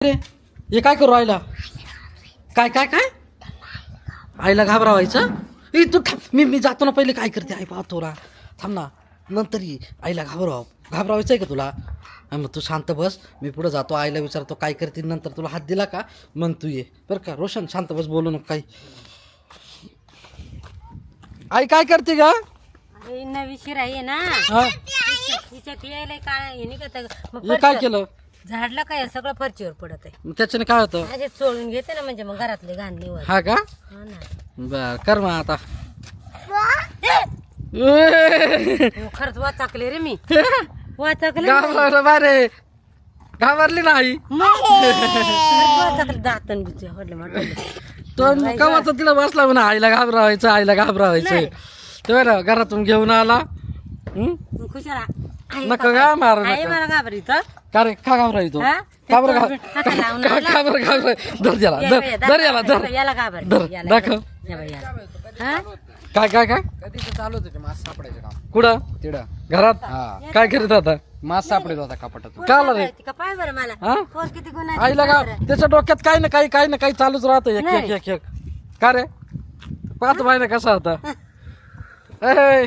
रे हे काय करू आईला काय काय काय आईला घाबरावायचं ए तू थांब मी जातो ना पहिले काय करते आई पाहतो ना थांब ना नंतर ये आईला घाबरावायचं आहे का तुला मग तू शांत बस मी पुढे जातो आईला विचारतो काय करते नंतर तुला हात दिला का मग तू ये बरं का रोशन शांत बस बोलू नको काही आई काय करते का नवी शिरा आहे ना हा तिच्यात यायला काय हे नाही का हे काय केलं झाडला काय सगळं फरचीवर पडत आहे मग त्याच्याने काय होतं माझे चोळून घेते ना म्हणजे मग घरातले घाण निवड हा का हा ना बर कर मग आता खरंच वाचाकले रे मी वाचाकले घाबरलं बारे घाबरली ना आई वाचाकले दातन बिचे हडले म्हटलं तो कवाचा तिला बसला म्हणा आईला घाबरावायचं ते बरं घरातून घेऊन आला खुशाला नका का मार आई मला घाबरीत का रे का घाबरायचो हा? का बरं हातात लावून आला. धर याला धर याला धर याला घाबर धर दाखव काय काय काय कधीच चालू होतं मास सापडायचं काम कुठं तिकडं घरात हा काय करीत आता मास सापडत होता कपाटातून का आला रे का पाय बरं मला हा पोर किती गुन्हा आईला का त्याच्या डोक्यात काही ना काही चालूच राहतं एक का रे पाहतो बाई ना कसा होता ए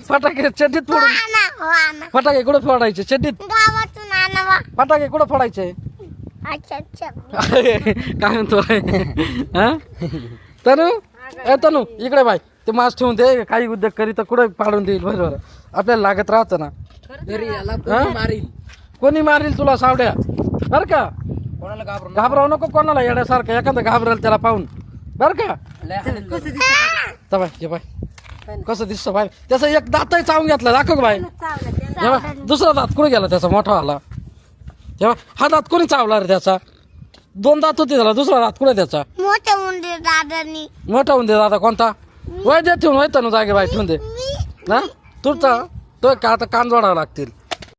फटाके चड्डीत फोडून फटाके कुठं फोडायचे चड्डीत फटाके कुठं फोडायचे काय म्हणतो हा तनू ए तनू इकडे बाई ते मास ठेवून दे काही उद्योग करी तर कुठं पाडून देईल बरोबर आपल्याला लागत राहतं ना हा? कोणी मारील तुला सावड्या बर का कोणाला घाबरून घाबराव नको कोणाला येण्यासारखं एखादं घाबरेल त्याला पाहून बर का बाय ये बाय कसं दिसतं बाय त्याचा एक दातही चावून घेतला दाखव का बाय हे बाय दुसरा दात कुठे गेला त्याचा मोठा आला हे बाय हा दात कोणी चावला रे त्याचा 2 दात होते त्याला दुसरा दात कुठे त्याचा मोठा होऊन दे दादा कोणता वय दे ठेवून वय तनु जागे बाय ठेवून दे ना तुझा तो का आता कान जोडावं लागतील